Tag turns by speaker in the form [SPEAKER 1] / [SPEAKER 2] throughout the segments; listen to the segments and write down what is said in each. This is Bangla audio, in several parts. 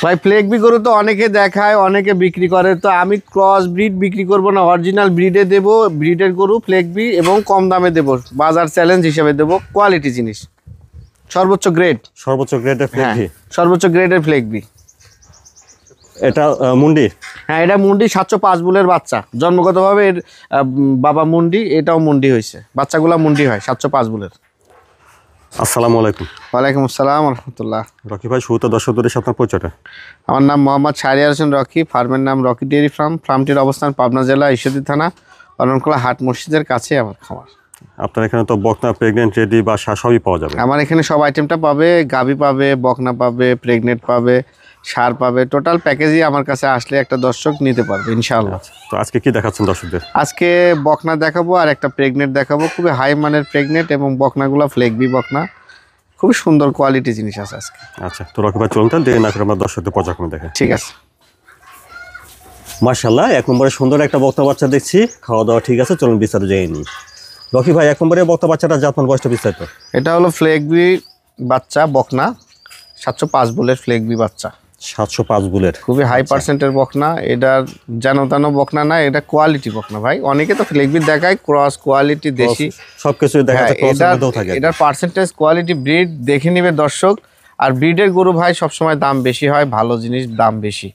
[SPEAKER 1] ভাই ফ্লেগবি গরু তো অনেকে দেখায়, অনেকে বিক্রি করে, তো আমি ক্রস ব্রিড বিক্রি করব না, অরিজিনাল ব্রিডে দেব, ব্রিডের গরু ফ্লেগবি, এবং কম দামে দেব, বাজার চ্যালেঞ্জ হিসেবে দেব, কোয়ালিটি জিনিস, সর্বোচ্চ গ্রেডের
[SPEAKER 2] ফ্লেগবি।
[SPEAKER 1] সর্বোচ্চ গ্রেডের ফ্লেগবি।
[SPEAKER 2] এটা মুন্ডি?
[SPEAKER 1] হ্যাঁ, এটা মুন্ডি 705 বুলের বাচ্চা, জন্মগতভাবে এর বাবা মুন্ডি, এটাও মুন্ডি হয়েছে, বাচ্চাগুলা মুন্ডি হয় 705 বুলের।
[SPEAKER 2] আসসালামু আলাইকুম।
[SPEAKER 1] ওয়ালাইকুম আসসালাম রহমতুল্লাহ।
[SPEAKER 2] রকি ভাই, শুরুতে দর্শকদের সাথে আপনার পরিচয়টা।
[SPEAKER 1] আমার নাম মোহাম্মদ শাহরিয়ার হোসেন রকি, ফার্মের নাম রকি ডেয়ারি ফার্ম, ফার্মটির অবস্থান পাবনা জেলা ঈশ্বরদী থানা অরণখোলা হাট মসজিদের কাছে আমার খামার।
[SPEAKER 2] আপনার এখানে তো বকনা, প্রেগনেন্ট, রেডি বা সবই পাওয়া যাবে?
[SPEAKER 1] আমার এখানে সব আইটেমটা পাবে, গাভী পাবে, বকনা পাবে, প্রেগনেন্ট পাবে, সার পাবে, টোটাল প্যাকেজই আমার কাছে আসলে একটা দর্শক নিতে পারবে ইনশাআল্লাহ।
[SPEAKER 2] তো আজকে কি দেখাচ্ছেন দর্শকদের?
[SPEAKER 1] আজকে বকনা দেখাবো আর একটা প্রেগনেন্ট দেখাবো, খুবই হাই মানের প্রেগনেন্ট, এবং বকনাগুলো ফ্লেগবি বকনা, খুবই সুন্দর কোয়ালিটি জিনিস আছে আজকে।
[SPEAKER 2] আচ্ছা, তো রকি ভাই চলুন দেরি না করে আমরা দর্শকদের পর্যায়ক্রমে দেখে।
[SPEAKER 1] ঠিক আছে।
[SPEAKER 2] মাশাআল্লাহ, এক নম্বরে সুন্দর একটা বকনা বাচ্চা দেখছি, খাওয়া দাওয়া ঠিক আছে, চলুন বিস্তারিত জেনে নিই। রকি ভাই, এক নম্বরে বকনা বাচ্চাটা জাতমান বয়সটা বিস্তারিত।
[SPEAKER 1] এটা হলো ফ্লেগবি বাচ্চা বকনা, 705 বুলের ফ্লেগবি বাচ্চা,
[SPEAKER 2] 705 বুলের,
[SPEAKER 1] খুবই হাই পার্সেন্টের বকনা। এটার যেন তেন বকনা না, এটা কোয়ালিটি বকনা ভাই। অনেকে তো ফ্লেগবি দেখায় ক্রস, কোয়ালিটি দেশি,
[SPEAKER 2] সবকিছু দেখা যায়, ক্রসের মধ্যেও থাকে।
[SPEAKER 1] এটার পার্সেন্টেজ, কোয়ালিটি, ব্রিড দেখে নেবে দর্শক। আর ব্রিডের গরু ভাই সবসময় দাম বেশি হয়, ভালো জিনিস দাম বেশি।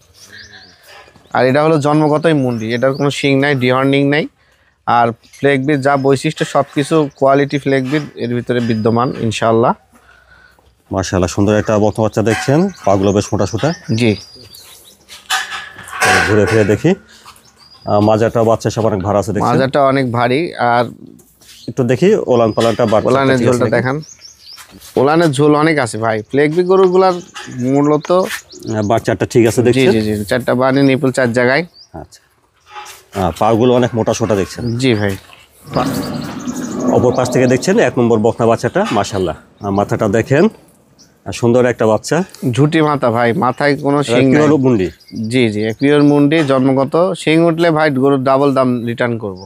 [SPEAKER 1] আর এটা হলো জন্মগতই মুন্ডি, এটার কোনো শিং নাই, ডিহর্নিং নাই। আর ফ্লেগবির যা বৈশিষ্ট্য সব কিছু কোয়ালিটি ফ্লেগবির এর ভিতরে বিদ্যমান ইনশাআল্লাহ।
[SPEAKER 2] মাশাআল্লাহ, সুন্দর একটা বকনা বাচ্চা দেখছেন, পাগুলো বেশ মোটা সোটা।
[SPEAKER 1] জি,
[SPEAKER 2] ঘুরে ফিরে দেখি, মাজাটা বাচ্চা সব অনেক ভার আছে,
[SPEAKER 1] মাজাটা অনেক ভারী। আর
[SPEAKER 2] একটু দেখি ওলান পালানটা,
[SPEAKER 1] ওলানের ঝোলটা দেখান, ওলানের ঝোল অনেক আছে ভাই। ফ্লেগবি গরুগুলার মূলত
[SPEAKER 2] বাচ্চাটা ঠিক আছে দেখছি।
[SPEAKER 1] জি জি জি, 4টা বানি, নিপুল 4 জায়গায়।
[SPEAKER 2] আচ্ছা, পাগুলো অনেক মোটা সোটা দেখছেন।
[SPEAKER 1] জি ভাই।
[SPEAKER 2] অপর পাশ থেকে দেখছেন 1 নম্বর বকনা বাচ্চাটা, মাশাআল্লাহ, মাথাটা দেখেন, সুন্দর একটা বাচ্চা,
[SPEAKER 1] ঝুটি মাথা ভাই, মাথায় কোনো শিং নাই।
[SPEAKER 2] মুন্ডি?
[SPEAKER 1] জি জি, পিওর মুন্ডি, জন্মগত। শিং উঠলে ভাই গরুর ডাবল দাম রিটার্ন করব।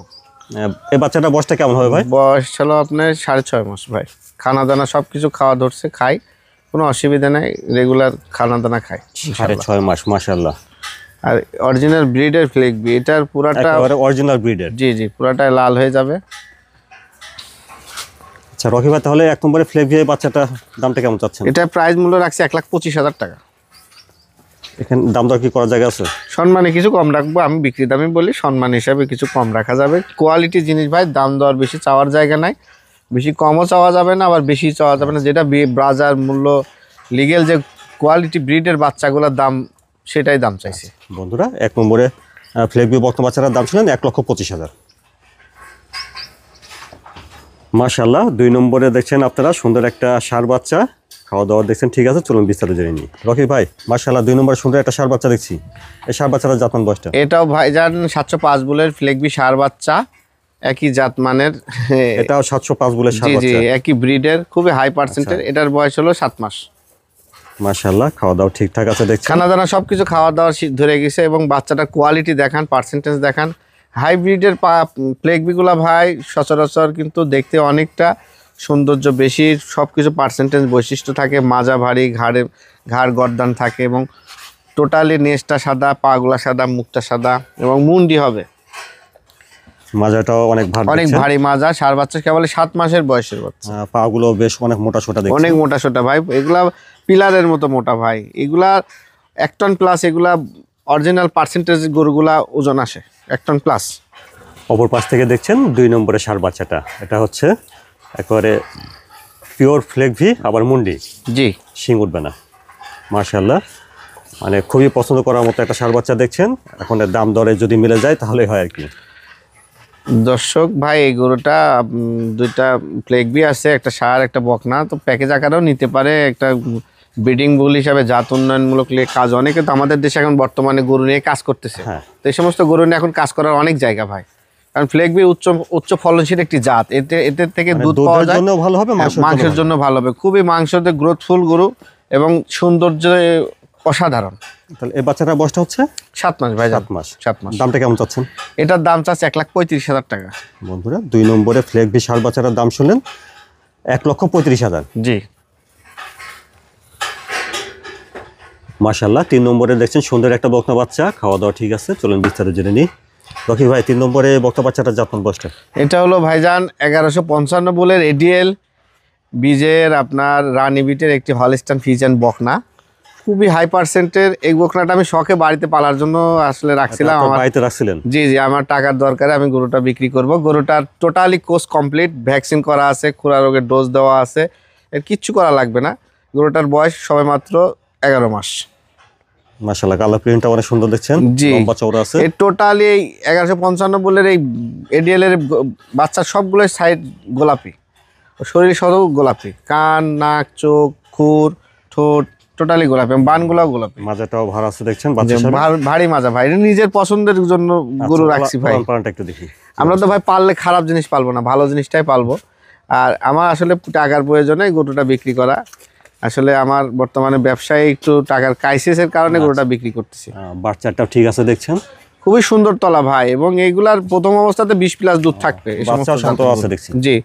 [SPEAKER 2] এই বাচ্চাটা বয়সটা কেমন হবে ভাই?
[SPEAKER 1] বয়স ছিল আপনার 6.5 মাস ভাই। খানা দানা সব কিছু খাওয়া ধরছে, খাই, কোনো অসুবিধা নাই, রেগুলার খানা দানা খাই।
[SPEAKER 2] 6.5 মাস, মাশাআল্লাহ।
[SPEAKER 1] আর অরিজিনাল ব্রিডের ফ্লেগবি, এটার পুরাটা
[SPEAKER 2] অরিজিনাল ব্রিডের।
[SPEAKER 1] জি জি, পুরাটাই লাল হয়ে যাবে।
[SPEAKER 2] আচ্ছা রকি ভাই, তাহলে 1 নম্বরে ফ্লেগবি বাচ্চাটা দামটা কেমন চাচ্ছেন?
[SPEAKER 1] এটা প্রাইস মূল্য রাখছি 1,25,000 টাকা।
[SPEAKER 2] এখানে দাম দর কি করা জায়গা আছে?
[SPEAKER 1] সম্মানে কিছু কম রাখবো, আমি বিক্রি দামে বলি, সম্মান হিসাবে কিছু কম রাখা যাবে। কোয়ালিটি জিনিস ভাই, দাম দর বেশি চাওয়ার জায়গা নাই, বেশি কমও চাওয়া যাবে না, আবার বেশি চাওয়া যাবে না। যেটা বাজার মূল্য, লিগেল যে কোয়ালিটি ব্রিডের বাচ্চাগুলোর দাম, সেটাই দাম চাইছি।
[SPEAKER 2] বন্ধুরা, 1 নম্বরে ফ্লেগবি বকনা বাচ্চাটার দাম ছিলেন 1,25,000। মাশাআল্লাহ, 2 নম্বরে দেখছেন আপনারা সুন্দর একটা ষাঁড় বাচ্চা, খাওয়া দাওয়া দেখছেন ঠিক আছে, চলুন বিস্তারিত জেনে নিই। রকি ভাই, মাশাআল্লাহ, 2 নম্বরে সুন্দর একটা ষাঁড় বাচ্চা দেখছি। এই ষাঁড় বাচ্চাটার জাতমান বয়সটা?
[SPEAKER 1] এটাও ভাইজান 705 বুলের ফ্লেগবি ষাঁড় বাচ্চা, একই জাত মানের।
[SPEAKER 2] এটাও 705 বুলের ষাঁড় বাচ্চা?
[SPEAKER 1] জি জি, একই ব্রিডের, খুবই হাই পার্সেন্টের। এটার বয়স হলো 7 মাস।
[SPEAKER 2] মাশাআল্লাহ, খাওয়া দাওয়া ঠিকঠাক আছে দেখছেন?
[SPEAKER 1] খানা দানা সব কিছু খাওয়া দাওয়া ধরে গেছে, এবং বাচ্চাটার কোয়ালিটি দেখান, পার্সেন্টেজ দেখান। হাইব্রিডের ফ্লেগবিগুলা ভাই সচরাচর কিন্তু দেখতে অনেকটা সৌন্দর্য বেশি, সব কিছু পার্সেন্টেজ বৈশিষ্ট্য থাকে, মাজা ভারী, ঘাড় গর্দান থাকে, এবং টোটালি নেজটা সাদা, পাগুলা সাদা, মুখটা সাদা, এবং মুন্ডি হবে।
[SPEAKER 2] মাজাটাও অনেক
[SPEAKER 1] ভারী মাজা, ষাঁড় বাচ্চা, কেবল 7 মাসের বয়সের বাচ্চা।
[SPEAKER 2] পাগুলো বেশ অনেক মোটা সোটা দেখছেন?
[SPEAKER 1] অনেক মোটা সোটা ভাই, এগুলা পিলারের মতো মোটা ভাই। এগুলা 1 টন প্লাস, এগুলা অরিজিনাল পার্সেন্টেজ গরুগুলা ওজন আসে 1 টন প্লাস।
[SPEAKER 2] অপর পাশ থেকে দেখছেন 2 নম্বরে ষাঁড় বাচ্চাটা, এটা হচ্ছে একেবারে পিওর ফ্লেগবি, আবার মুন্ডি।
[SPEAKER 1] জি,
[SPEAKER 2] শিং উঠবে না, মাশাআল্লাহ, মানে খুবই পছন্দ করার মতো একটা ষাঁড় বাচ্চা দেখছেন। এখন এর দাম দরে যদি মিলে যায় তাহলে হয় আর কি।
[SPEAKER 1] দর্শক ভাই, এই গরুটা 2টা ফ্লেগবি আছে, একটা ষাঁড়, একটা বকনা, তো প্যাকেজ আকারেও নিতে পারে। একটা ব্রিডিং বুল হিসাবে, জাত উন্নয়নমূলক কাজ, অনেকে তো আমাদের দেশে এখন বর্তমানে গরু নিয়ে কাজ করতেছে। তো এই সমস্ত গরু নিয়ে এখন কাজ করার অনেক জায়গা ভাই, কারণ ফ্লেগবি উচ্চ ফলনশীল একটি জাত। এদের থেকে দুধ পাওয়া যায়,
[SPEAKER 2] ভালো হবে,
[SPEAKER 1] মাংসের জন্য ভালো হবে, খুবই মাংসতে গ্রোথফুল গরু, এবং সৌন্দর্য অসাধারণ।
[SPEAKER 2] তাহলে এই বাচ্চাটার বয়সটা হচ্ছে
[SPEAKER 1] 7 মাস ভাই।
[SPEAKER 2] 7 মাস।
[SPEAKER 1] 7 মাস।
[SPEAKER 2] দামটা কেমন চাচ্ছেন?
[SPEAKER 1] এটার দাম চাচ্ছে 1,35,000 টাকা।
[SPEAKER 2] বন্ধুরা, 2 নম্বরে ফ্লেগবি ষাঁড় বাচ্চাটার দাম শুনলেন, 1,35,000।
[SPEAKER 1] জি।
[SPEAKER 2] মাশাআল্লাহ 3 নম্বরে দেখছেন সুন্দর একটা বকনা বাচ্চা, খাওয়া দাওয়া ঠিক আছে, চলুন বিস্তারিত জেনে নিই। রকি ভাই 3 নম্বরে বকনা বাচ্চাটা জাতমান বয়সটা?
[SPEAKER 1] এটা হলো ভাইজান 1155 বুলের এডিএল বীজের আপনার রানী বিটের একটি হলস্টাইন ফ্রিজিয়ান বকনা, খুবই হাই পার্সেন্টের। এই বকনাটা আমি শখে বাড়িতে পালার জন্য আসলে রাখছিলাম।
[SPEAKER 2] আপনার
[SPEAKER 1] আমার
[SPEAKER 2] বাড়িতে রাখছিলেন?
[SPEAKER 1] জি জি, আমার টাকার দরকারে আমি গরুটা বিক্রি করব। গরুটার টোটালি কোর্স কমপ্লিট, ভ্যাকসিন করা আছে, খুরা রোগের ডোজ দেওয়া আছে, এর কিচ্ছু করা লাগবে না। গরুটার বয়স সবে মাত্র 11 মাস।
[SPEAKER 2] মাশাআল্লাহ কালার প্রিন্টটা অনেক সুন্দর দেখছেন,
[SPEAKER 1] জি।
[SPEAKER 2] লম্বা চওড়া আছে।
[SPEAKER 1] এই টোটালি এই 1155 বলের এই এডিএল এর বাচ্চার সবগুলো সাইড গোলাপি, শরীর সহ গোলাপি, কান, নাক, চোখ, খুর, ঠোঁট টোটালি গোলাপি, বানগুলো গোলাপি,
[SPEAKER 2] মাজাটাও ভালো আছে দেখছেন বাচ্চা হিসেবে।
[SPEAKER 1] ভারী মাজা ভাই, এটা নিজের পছন্দের জন্য গরু রাখছি ভাই।
[SPEAKER 2] পালনটা একটু দেখি।
[SPEAKER 1] আমরা তো ভাই পাললে খারাপ জিনিস পালবো না, ভালো জিনিসটাই পালবো। আর আমার আসলে টাকার প্রয়োজনে গরুটা বিক্রি করা, আসলে আমার বর্তমানে ব্যবসায় একটু টাকার ক্রাইসিসের কারণে গরুটা বিক্রি করতেছি।
[SPEAKER 2] বাচ্চাটাও ঠিক আছে দেখছেন,
[SPEAKER 1] খুবই সুন্দর তলা ভাই, এবং এইগুলার প্রথম অবস্থাতে 20+ দুধ থাকবে। এই সমস্ত
[SPEAKER 2] বাচ্চাও শান্ত আছে দেখছি।
[SPEAKER 1] জি।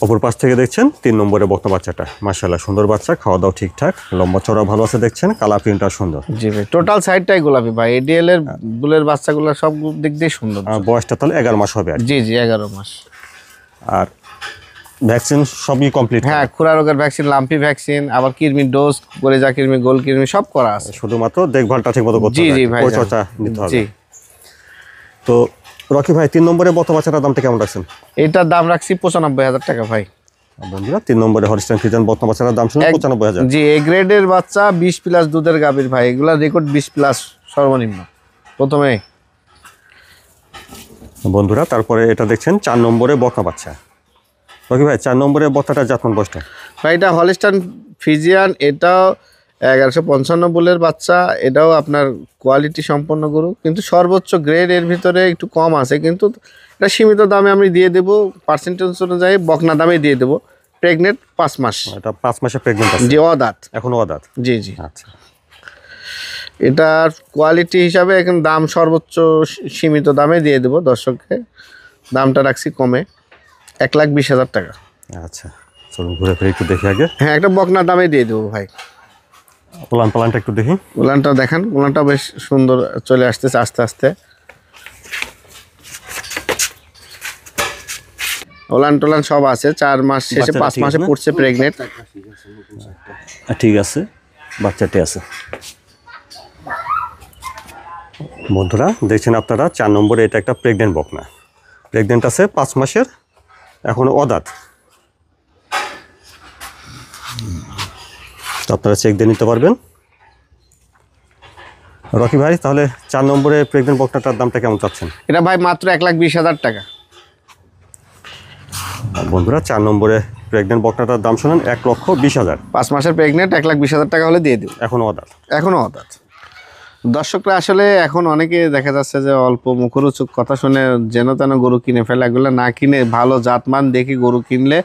[SPEAKER 2] অপর পাশ থেকে দেখছেন 3 নম্বরে বকনা বাচ্চাটা, মাশাআল্লাহ সুন্দর বাচ্চা, খাওয়া দাওয়া ঠিকঠাক, লম্বা চওড়া ভালো আছে দেখছেন, কালার প্রিন্টটা সুন্দর।
[SPEAKER 1] জি ভাই, টোটাল সাইডটাই গোলাপি ভাই। এডিএল এর বুলের বাচ্চাগুলো সব দিক দিয়ে সুন্দর।
[SPEAKER 2] আর বয়সটা তাহলে 11 মাস হবে আর কি।
[SPEAKER 1] জি জি, 11 মাস।
[SPEAKER 2] আর ভ্যাকসিন সবই কমপ্লিট?
[SPEAKER 1] হ্যাঁ, খুরা রোগের ভ্যাকসিন, লাম্পি ভ্যাকসিন, আবার কৃমির ডোজ, গলেজা কৃমি, গোল কৃমি সব করা আছে।
[SPEAKER 2] শুধুমাত্র দেখভালটা ঠিকমতো করতে
[SPEAKER 1] জি
[SPEAKER 2] হবে,
[SPEAKER 1] জি ভাই,
[SPEAKER 2] পরিচর্যা নিতে হবে।
[SPEAKER 1] জি।
[SPEAKER 2] তো রকি ভাই 3 নম্বরে বকনা বাচ্চাটার দামটা কেমন রাখছেন?
[SPEAKER 1] এটার দাম রাখছি 95,000 টাকা ভাই।
[SPEAKER 2] বন্ধুরা 3 নম্বরে হলস্টাইন ফ্রিজিয়ান বকনা বাচ্চাটার দাম শুনুন 95,000।
[SPEAKER 1] জি, এ গ্রেডের বাচ্চা, 20+ দুধের গাভীর ভাই, এগুলা রেকর্ড 20+ সর্বনিম্ন প্রথমে।
[SPEAKER 2] বন্ধুরা তারপরে এটা দেখছেন 4 নম্বরে বকনা বাচ্চা। রকি ভাই 4 নম্বরে বকনাটার জাতমান বয়সটা?
[SPEAKER 1] ভাই এটা হলস্টাইন ফ্রিজিয়ান, এটাও 1155 বুলের বাচ্চা, এটাও আপনার কোয়ালিটি সম্পন্ন গরু, কিন্তু সর্বোচ্চ গ্রেড এর ভিতরে একটু কম আছে, কিন্তু এটা সীমিত দামে আমি দিয়ে দেবো, পার্সেন্টেজ অনুযায়ী বকনা দামে দিয়ে দেবো। প্রেগনেন্ট 5 মাস।
[SPEAKER 2] এটা 5 মাসে প্রেগন্যান্ট আছে?
[SPEAKER 1] জি, অদাঁত
[SPEAKER 2] এখনো অদাঁত?
[SPEAKER 1] জি জি।
[SPEAKER 2] আচ্ছা।
[SPEAKER 1] এটার কোয়ালিটি হিসাবে এখন দাম সর্বোচ্চ সীমিত দামে দিয়ে দেবো দর্শককে। দামটা রাখছি কমে, 1,20,000 টাকা।
[SPEAKER 2] আচ্ছা চলুন ঘুরে ফিরে একটু দেখি আগে।
[SPEAKER 1] হ্যাঁ, একটা বকনা দামে দিয়ে দেবো ভাই।
[SPEAKER 2] পালানটা একটু দেখি।
[SPEAKER 1] উলানটা দেখেন, উলানটা বেশ সুন্দর চলে আসতেছে আস্তে আস্তে। ওলান টোলান সব আছে, 4 মাস শেষে 5 মাসে পড়ছে প্রেগনেন্ট।
[SPEAKER 2] ঠিক আছে, বাচ্চাটি আছে। বন্ধুরা দেখছেন আপনারা 4 নম্বরে এটা একটা প্রেগনেন্ট বকনা, প্রেগনেন্ট আছে 5 মাসের, এখনো অদাঁত। তো আপনারা চেক দিয়ে নিতে পারবেন। রকি ভাই তাহলে 4 নম্বরে প্রেগনেন্ট বকনাটার দামটা কেমন চাচ্ছেন?
[SPEAKER 1] এটা ভাই মাত্র 1,20,000 টাকা।
[SPEAKER 2] বন্ধুরা 4 নম্বরে প্রেগনেন্ট বকনাটার দাম শুনেন 1,20,000।
[SPEAKER 1] 5 মাসের প্রেগনেন্ট, 1,20,000 টাকা হলে দিয়ে দেব।
[SPEAKER 2] এখনো অদাঁত?
[SPEAKER 1] এখনো অদাঁত। দর্শকরা আসলে এখন অনেকে দেখা যাচ্ছে যে অল্প মুখরোচক কথা শুনে যেন তেন গরু কিনে ফেলে। এগুলো না কিনে ভালো জাতমান দেখে গরু কিনলে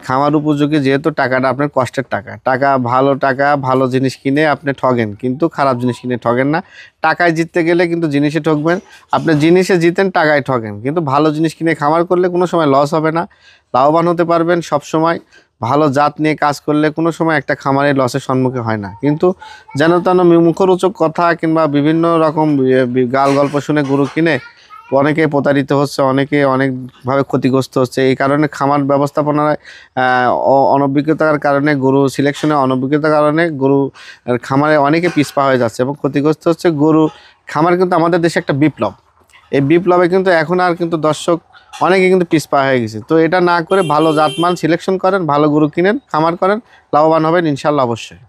[SPEAKER 1] খামার উপযোগী, যেহেতু টাকাটা আপনার কষ্টের টাকা, ভালো জিনিস কিনে আপনি ঠগেন, কিন্তু খারাপ জিনিস কিনে ঠগেন না। টাকায় জিততে গেলে কিন্তু জিনিসে ঠকবেন, আপনি জিনিসে জিতেন, টাকায় ঠগেন। কিন্তু ভালো জিনিস কিনে খামার করলে কোনো সময় লস হবে না, লাভবান হতে পারবেন সব সময়। ভালো জাত নিয়ে কাজ করলে কোনো সময় একটা খামারে লসের সম্মুখীন হয় না। কিন্তু যেন তেন মুখরোচক কথা কিংবা বিভিন্ন রকম গাল গল্প শুনে গরু কিনে অনেকে প্রতারিত হচ্ছে, অনেকে অনেকভাবে ক্ষতিগ্রস্ত হচ্ছে। এই কারণে খামার ব্যবস্থাপনায় অনভিজ্ঞতার কারণে, গরু সিলেকশনে অনভিজ্ঞতার কারণে গরু খামারে অনেকে পিছপা হয়ে যাচ্ছে এবং ক্ষতিগ্রস্ত হচ্ছে। গরু খামার কিন্তু আমাদের দেশে একটা বিপ্লব, এই বিপ্লবে কিন্তু এখন আর কিন্তু দর্শক অনেকে কিন্তু পিছপা হয়ে গেছে। তো এটা না করে ভালো জাতমান সিলেকশন করেন, ভালো গরু কিনেন, খামার করেন, লাভবান হবেন ইনশাল্লাহ অবশ্যই।